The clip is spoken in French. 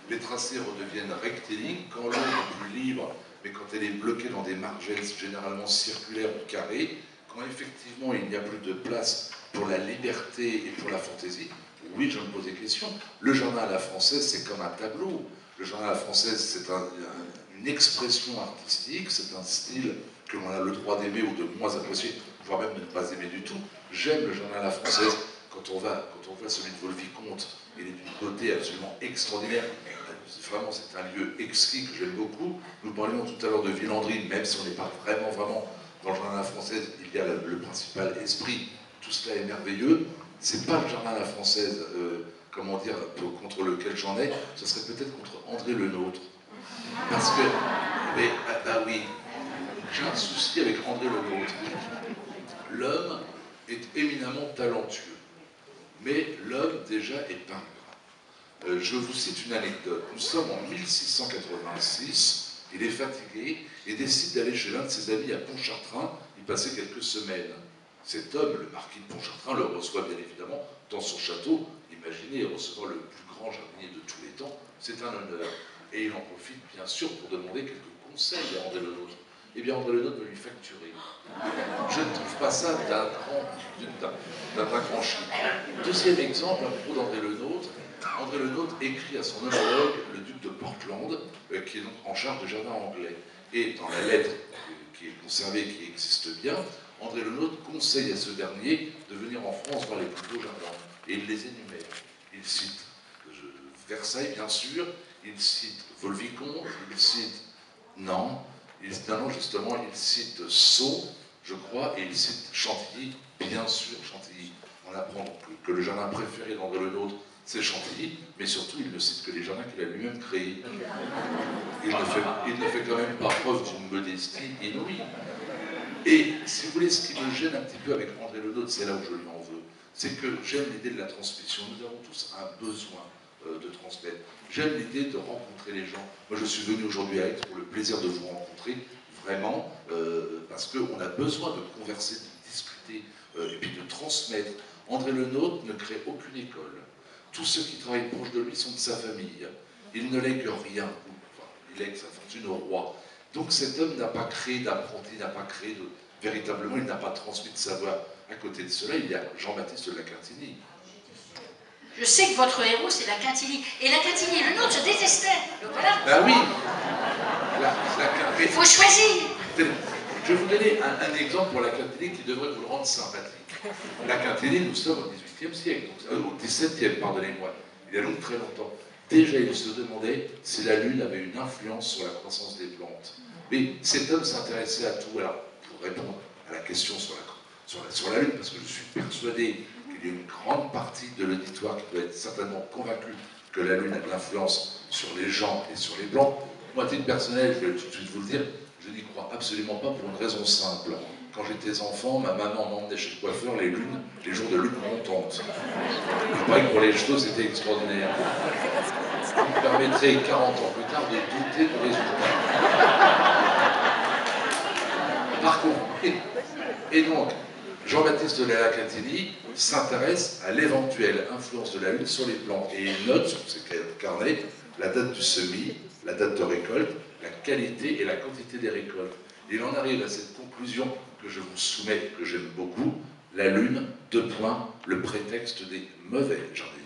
les tracés redeviennent rectilignes, quand l'ombre est plus libre, mais quand elle est bloquée dans des margelles généralement circulaires ou carrées, quand effectivement il n'y a plus de place pour la liberté et pour la fantaisie, oui, je me pose des questions. Le jardin à la française, c'est comme un tableau. Le jardin à la française, c'est une expression artistique, c'est un style que l'on a le droit d'aimer ou de moins apprécier, voire même de ne pas aimer du tout. J'aime le jardin à la française. Quand on voit celui de Vaux-le-Vicomte, il est d'une beauté absolument extraordinaire. Vraiment, c'est un lieu exquis que j'aime beaucoup. Nous parlions tout à l'heure de Villandry, même si on n'est pas vraiment dans le jardin à la française, il y a le principal esprit. Tout cela est merveilleux. C'est pas le jardin à la française, comment dire, contre lequel j'en ai. Ce serait peut-être contre André Le Nôtre. Parce que, mais, bah oui, j'ai un souci avec André Le Nôtre. L'homme est éminemment talentueux. Mais l'homme, déjà, est pingre. Je vous cite une anecdote. Nous sommes en 1686, il est fatigué et décide d'aller chez l'un de ses amis à Pontchartrain y passer quelques semaines. Cet homme, le marquis de Pontchartrain, le reçoit bien évidemment dans son château. Imaginez recevoir le plus grand jardinier de tous les temps, c'est un honneur. Et il en profite bien sûr pour demander quelques conseils à André Le Nôtre. Eh bien, André Le Nôtre veut lui facturer. Je ne trouve pas ça d'un grand chic. Deuxième exemple, à propos d'André Le Nôtre. André Le Nôtre écrit à son homologue, le duc de Portland, qui est donc en charge du jardin anglais. Et dans la lettre qui est conservée, qui existe bien, André Le Nôtre conseille à ce dernier de venir en France voir les plus beaux jardins. Et il les énumère. Il cite Versailles, bien sûr, il cite Vaux-le-Vicomte, il cite Nantes, justement, il cite Sceaux, je crois, et il cite Chantilly, bien sûr, Chantilly. On apprend donc que le jardin préféré d'André Le Nôtre, c'est Chantilly, mais surtout, il ne cite que les jardins qu'il a lui-même créés. Il ne fait quand même pas preuve d'une modestie inouïe. Et, si vous voulez, ce qui me gêne un petit peu avec André Le Nôtre, c'est là où je lui en veux, c'est que j'aime l'idée de la transmission. Nous avons tous un besoin de transmettre. J'aime l'idée de rencontrer les gens. Moi, je suis venu aujourd'hui à Aix pour le plaisir de vous rencontrer, vraiment, parce qu'on a besoin de converser, de discuter, et puis de transmettre. André Le Nôtre ne crée aucune école. Tous ceux qui travaillent proche de lui sont de sa famille. Il ne lègue rien. Enfin, il lègue sa fortune au roi. Donc cet homme n'a pas créé d'apprenti, n'a pas créé véritablement, il n'a pas transmis de savoir. À côté de cela, il y a Jean-Baptiste de La Quintinie. Je sais que votre héros, c'est La Quintinie. Et La Quintinie et Le Nôtre se détestaient. Donc voilà. Ben oui. Il faut choisir. Je vais vous donner un exemple pour La Quintinie qui devrait vous le rendre sympathique. La Quintinie, nous sommes au XVIIIe siècle, au XVIIe, pardonnez-moi. Il y a donc très longtemps. Déjà, il se demandait si la Lune avait une influence sur la croissance des plantes. Mais cet homme s'intéressait à tout. Alors, pour répondre à la question sur la Lune, parce que je suis persuadé qu'il y a une grande partie de l'auditoire qui doit être certainement convaincue que la Lune a de l'influence sur les gens et sur les plantes. Moi, à titre personnel, je vais tout de suite vous le dire, je n'y crois absolument pas pour une raison simple. Quand j'étais enfant, ma maman m'emmenait chez le coiffeur les jours de lune montante. Je crois que pour les cheveux, c'était extraordinaire. Ça me permettrait 40 ans plus tard de douter du résultat. Par contre, et donc, Jean-Baptiste de La Quintinie s'intéresse à l'éventuelle influence de la Lune sur les plantes. Et il note sur ses carnets la date du semis, la date de récolte, la qualité et la quantité des récoltes. Et il en arrive à cette conclusion que je vous soumets, que j'aime beaucoup, la Lune, le prétexte des mauvais jardiniers.